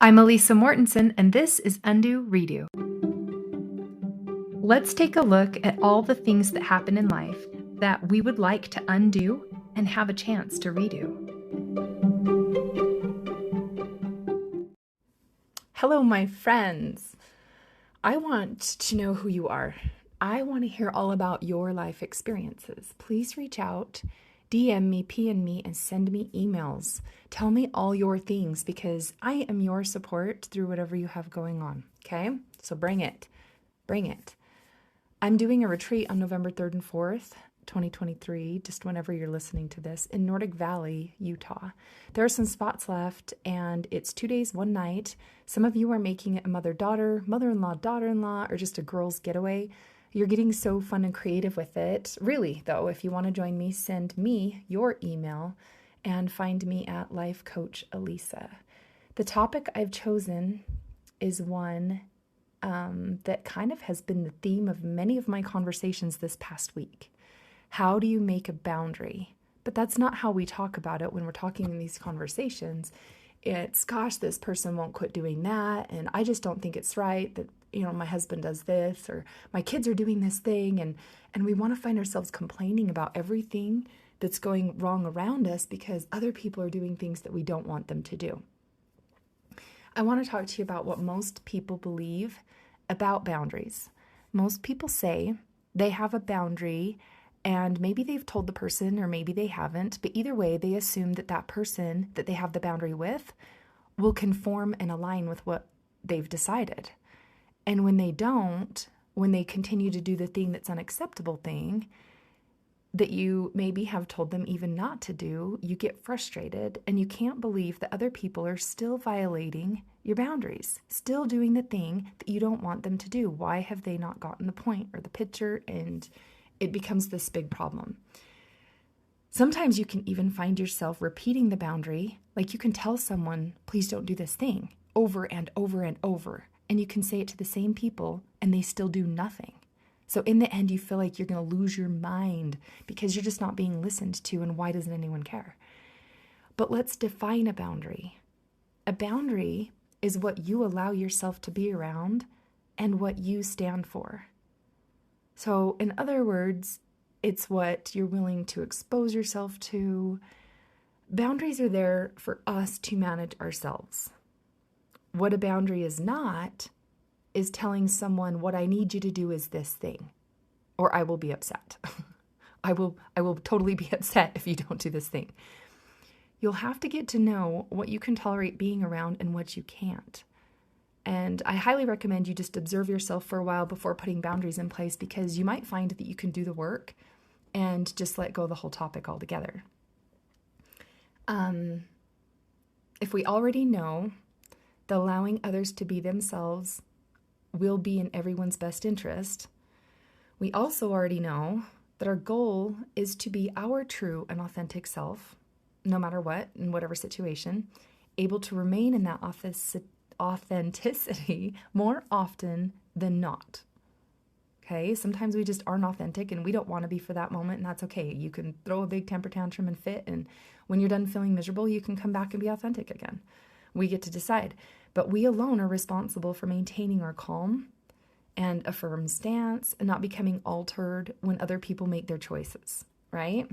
I'm Elisa Mortensen, and this is Undo Redo. Let's take a look at all the things that happen in life that we would like to undo and have a chance to redo. Hello, my friends. I want to know who you are. I want to hear all about your life experiences. Please reach out, DM me, PM me, and send me emails. Tell me all your things because I am your support through whatever you have going on, okay? So bring it. Bring it. I'm doing a retreat on November 3rd and 4th, 2023, just whenever you're listening to this, in Nordic Valley, Utah. There are some spots left, and it's 2 days, 1 night. Some of you are making it a mother-daughter, mother-in-law, daughter-in-law, or just a girl's getaway. You're getting so fun and creative with it. Really, though, if you want to join me, send me your email and find me at Life Coach Elisa. The topic I've chosen is one that kind of has been the theme of many of my conversations this past week. How do you make a boundary? But that's not how we talk about it when we're talking in these conversations. It's, gosh, this person won't quit doing that, and I just don't think it's right that, my husband does this, or my kids are doing this thing, and we want to find ourselves complaining about everything that's going wrong around us because other people are doing things that we don't want them to do. I want to talk to you about what most people believe about boundaries. Most people say they have a boundary and maybe they've told the person or maybe they haven't, but either way, they assume that that person that they have the boundary with will conform and align with what they've decided. And when they don't, when they continue to do the thing that's unacceptable thing that you maybe have told them even not to do, you get frustrated and you can't believe that other people are still violating your boundaries, still doing the thing that you don't want them to do. Why have they not gotten the point or the picture? And it becomes this big problem. Sometimes you can even find yourself repeating the boundary, like you can tell someone, please don't do this thing, over and over and over. And you can say it to the same people and they still do nothing. So in the end, you feel like you're going to lose your mind because you're just not being listened to, and why doesn't anyone care? But let's define a boundary. A boundary is what you allow yourself to be around and what you stand for. So in other words, it's what you're willing to expose yourself to. Boundaries are there for us to manage ourselves. What a boundary is not is telling someone what I need you to do is this thing, or I will be upset. I will totally be upset if you don't do this thing. You'll have to get to know what you can tolerate being around and what you can't. And I highly recommend you just observe yourself for a while before putting boundaries in place, because you might find that you can do the work and just let go of the whole topic altogether. If we already know that allowing others to be themselves will be in everyone's best interest, we also already know that our goal is to be our true and authentic self, no matter what, in whatever situation, able to remain in that authenticity more often than not. Okay, sometimes we just aren't authentic and we don't want to be for that moment, and that's okay. You can throw a big temper tantrum and fit, and when you're done feeling miserable, you can come back and be authentic again. We get to decide. But we alone are responsible for maintaining our calm and a firm stance and not becoming altered when other people make their choices, right?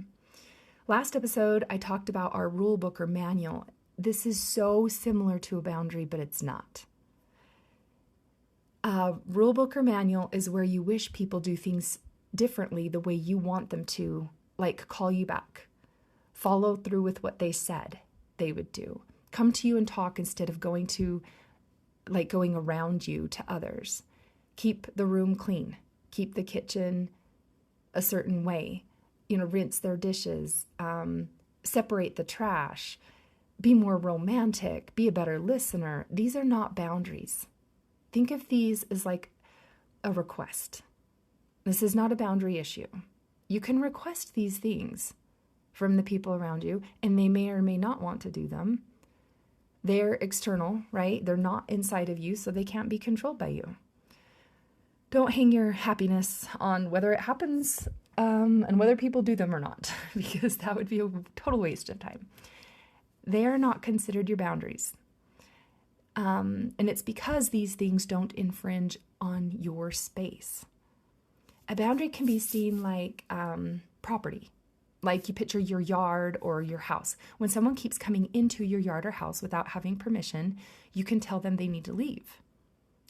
Last episode, I talked about our rule book or manual. This is so similar to a boundary, but it's not. A rule book or manual is where you wish people do things differently the way you want them to, like call you back, follow through with what they said they would do, come to you and talk instead of going around you to others. Keep the room clean. Keep the kitchen a certain way. Rinse their dishes. Separate the trash. Be more romantic. Be a better listener. These are not boundaries. Think of these as like a request. This is not a boundary issue. You can request these things from the people around you, and they may or may not want to do them. They're external, right? They're not inside of you, so they can't be controlled by you. Don't hang your happiness on whether it happens and whether people do them or not, because that would be a total waste of time. They are not considered your boundaries. And it's because these things don't infringe on your space. A boundary can be seen like property. Like you picture your yard or your house. When someone keeps coming into your yard or house without having permission, you can tell them they need to leave.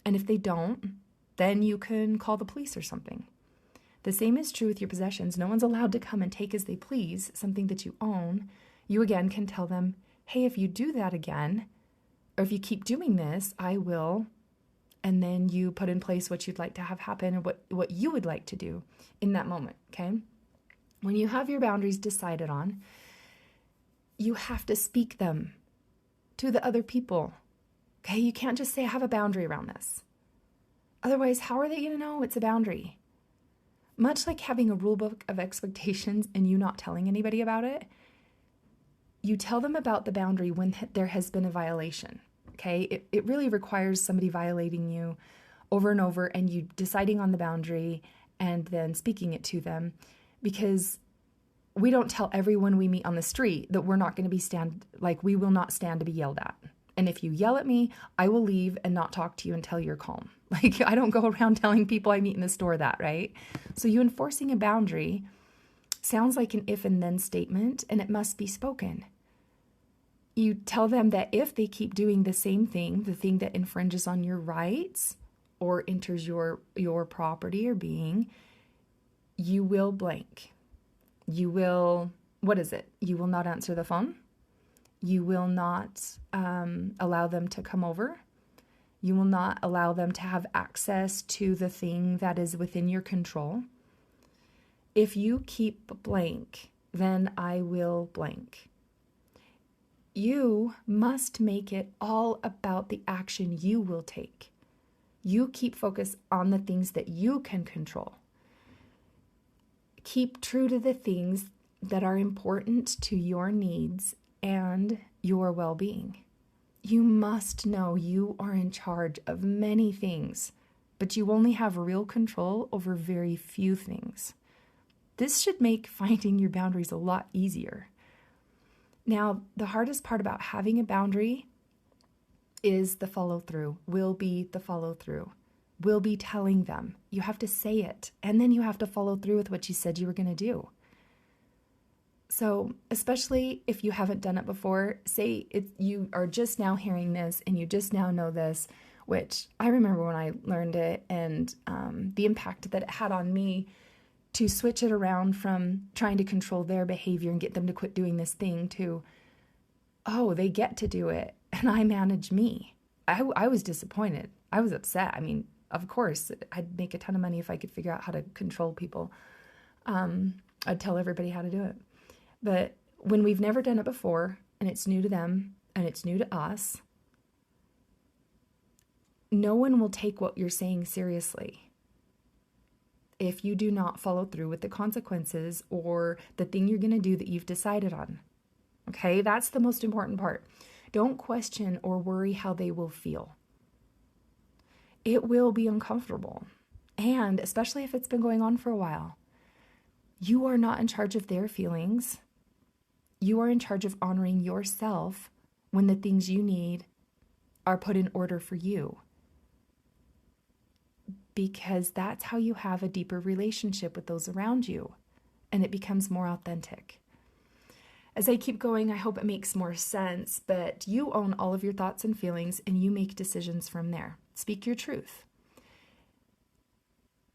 And if they don't, then you can call the police or something. The same is true with your possessions. No one's allowed to come and take as they please something that you own. You again can tell them, hey, if you do that again, or if you keep doing this, I will. And then you put in place what you'd like to have happen or what you would like to do in that moment, okay? When you have your boundaries decided on, you have to speak them to the other people, okay? You can't just say, I have a boundary around this. Otherwise, how are they going to know it's a boundary? Much like having a rule book of expectations and you not telling anybody about it, you tell them about the boundary when there has been a violation, okay? It really requires somebody violating you over and over and you deciding on the boundary and then speaking it to them, because we don't tell everyone we meet on the street that we're not going to be we will not stand to be yelled at. And if you yell at me, I will leave and not talk to you until you're calm. Like, I don't go around telling people I meet in the store that, right? So you enforcing a boundary sounds like an if and then statement, and it must be spoken. You tell them that if they keep doing the same thing, the thing that infringes on your rights or enters your property or being, you will blank. You will, what is it? You will not answer the phone. You will not allow them to come over. You will not allow them to have access to the thing that is within your control. If you keep blank, then I will blank. You must make it all about the action you will take. You keep focus on the things that you can control. Keep true to the things that are important to your needs and your well-being. You must know you are in charge of many things, but you only have real control over very few things. This should make finding your boundaries a lot easier. Now, the hardest part about having a boundary is the follow-through, will be the follow-through. Will be telling them. You have to say it, and then you have to follow through with what you said you were going to do. So, especially if you haven't done it before, say you are just now hearing this and you just now know this, which I remember when I learned it and the impact that it had on me to switch it around from trying to control their behavior and get them to quit doing this thing to, oh, they get to do it and I manage me. I was disappointed. I was upset. I mean, of course, I'd make a ton of money if I could figure out how to control people. I'd tell everybody how to do it. But when we've never done it before, and it's new to them, and it's new to us, no one will take what you're saying seriously if you do not follow through with the consequences or the thing you're going to do that you've decided on. Okay, that's the most important part. Don't question or worry how they will feel. It will be uncomfortable. And especially if it's been going on for a while, you are not in charge of their feelings. You are in charge of honoring yourself when the things you need are put in order for you. Because that's how you have a deeper relationship with those around you, and it becomes more authentic. As I keep going, I hope it makes more sense, but you own all of your thoughts and feelings, and you make decisions from there. Speak your truth.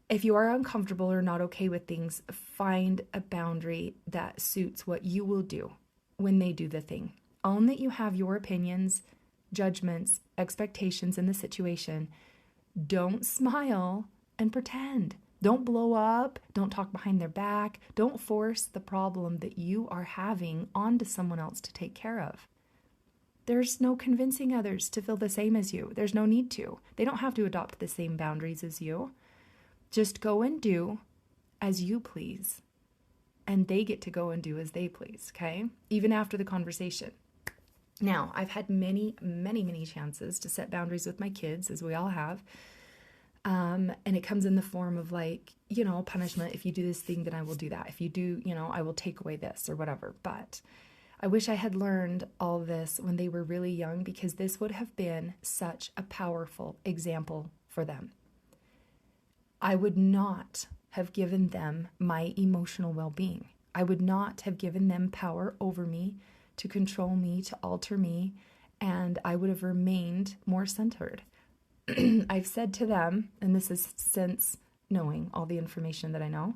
If you are uncomfortable or not okay with things, find a boundary that suits what you will do when they do the thing. Own that you have your opinions, judgments, expectations in the situation. Don't smile and pretend. Don't blow up. Don't talk behind their back. Don't force the problem that you are having onto someone else to take care of. There's no convincing others to feel the same as you. There's no need to. They don't have to adopt the same boundaries as you. Just go and do as you please. And they get to go and do as they please, okay? Even after the conversation. Now, I've had many, many, many chances to set boundaries with my kids, as we all have. And it comes in the form of punishment. If you do this thing, then I will do that. If you do, I will take away this or whatever. But I wish I had learned all this when they were really young, because this would have been such a powerful example for them. I would not have given them my emotional well-being. I would not have given them power over me, to control me, to alter me, and I would have remained more centered. I've said to them, and this is since knowing all the information that I know,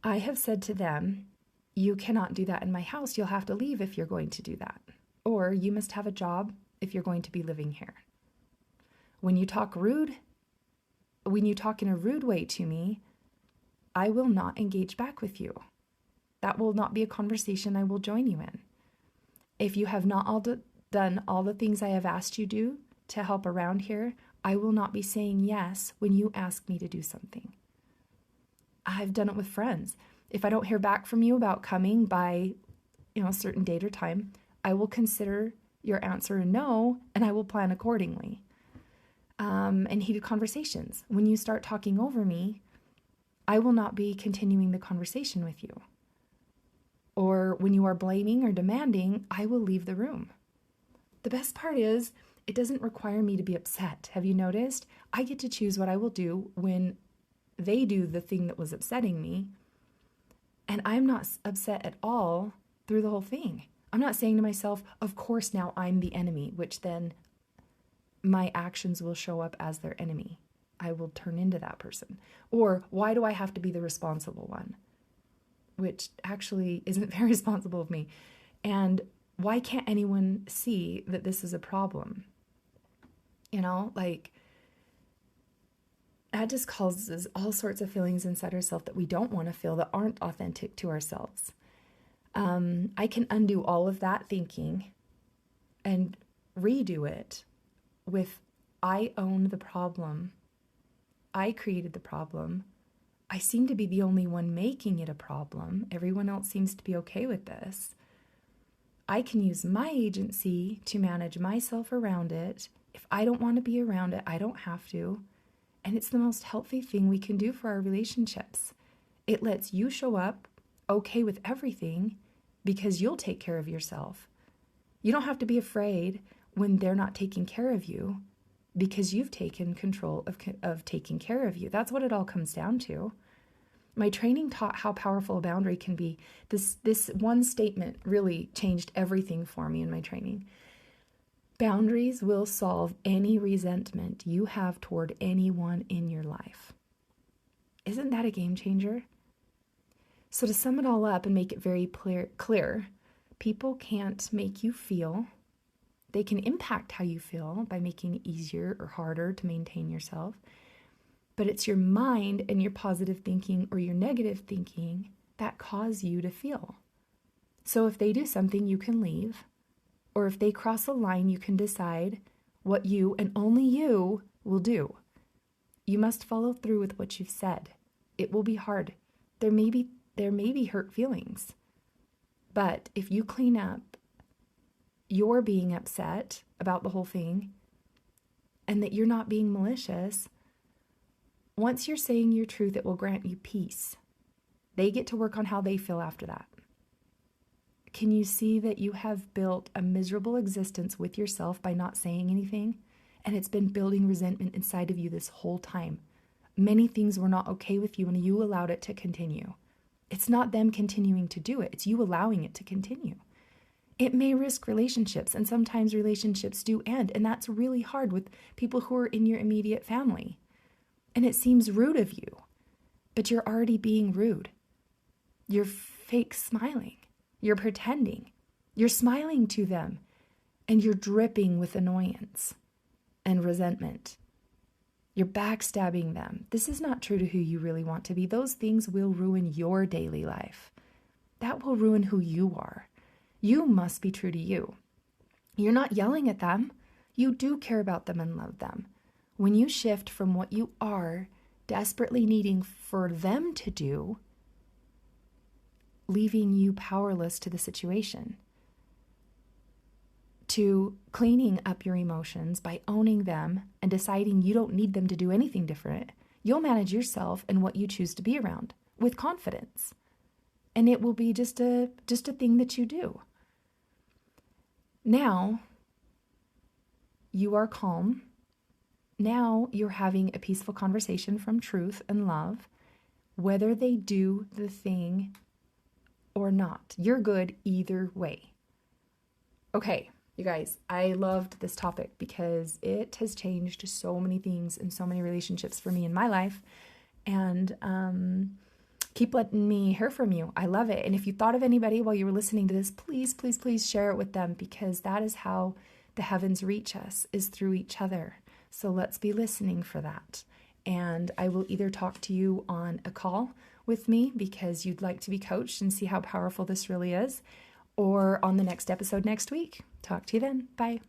I have said to them, you cannot do that in my house. You'll have to leave if you're going to do that. Or you must have a job if you're going to be living here. When you talk in a rude way to me, I will not engage back with you. That will not be a conversation I will join you in. If you have not done all the things I have asked you do to help around here, I will not be saying yes when you ask me to do something. I've done it with friends. If I don't hear back from you about coming by, a certain date or time, I will consider your answer a no, and I will plan accordingly. And heated conversations. When you start talking over me, I will not be continuing the conversation with you. Or when you are blaming or demanding, I will leave the room. The best part is, it doesn't require me to be upset. Have you noticed? I get to choose what I will do when they do the thing that was upsetting me. And I'm not upset at all through the whole thing. I'm not saying to myself, of course now I'm the enemy, which then my actions will show up as their enemy. I will turn into that person. Or why do I have to be the responsible one? Which actually isn't very responsible of me. And why can't anyone see that this is a problem? That just causes all sorts of feelings inside ourselves that we don't want to feel, that aren't authentic to ourselves. I can undo all of that thinking and redo it with, I own the problem. I created the problem. I seem to be the only one making it a problem. Everyone else seems to be okay with this. I can use my agency to manage myself around it. If I don't want to be around it, I don't have to. And it's the most healthy thing we can do for our relationships. It lets you show up okay with everything because you'll take care of yourself. You don't have to be afraid when they're not taking care of you because you've taken control of taking care of you. That's what it all comes down to. My training taught how powerful a boundary can be. This one statement really changed everything for me in my training. Boundaries will solve any resentment you have toward anyone in your life. Isn't that a game changer? So to sum it all up and make it very clear, people can't make you feel. They can impact how you feel by making it easier or harder to maintain yourself. But it's your mind and your positive thinking or your negative thinking that cause you to feel. So if they do something, you can leave. Or if they cross a line, you can decide what you and only you will do. You must follow through with what you've said. It will be hard. There may be hurt feelings. But if you clean up your being upset about the whole thing and that you're not being malicious, once you're saying your truth, it will grant you peace. They get to work on how they feel after that. Can you see that you have built a miserable existence with yourself by not saying anything? And it's been building resentment inside of you this whole time. Many things were not okay with you and you allowed it to continue. It's not them continuing to do it. It's you allowing it to continue. It may risk relationships, and sometimes relationships do end. And that's really hard with people who are in your immediate family. And it seems rude of you, but you're already being rude. You're fake smiling. You're pretending. You're smiling to them, and you're dripping with annoyance and resentment. You're backstabbing them. This is not true to who you really want to be. Those things will ruin your daily life. That will ruin who you are. You must be true to you. You're not yelling at them. You do care about them and love them. When you shift from what you are desperately needing for them to do, leaving you powerless to the situation, to cleaning up your emotions by owning them and deciding you don't need them to do anything different, you'll manage yourself and what you choose to be around with confidence. And it will be just a thing that you do. Now you are calm. Now you're having a peaceful conversation from truth and love, whether they do the thing or not. You're good either way. Okay, you guys, I loved this topic because it has changed so many things and so many relationships for me in my life. And keep letting me hear from you. I love it. And if you thought of anybody while you were listening to this, please, please, please share it with them, because that is how the heavens reach us, is through each other. So let's be listening for that. And I will either talk to you on a call with me because you'd like to be coached and see how powerful this really is, or on the next episode next week. Talk to you then. Bye.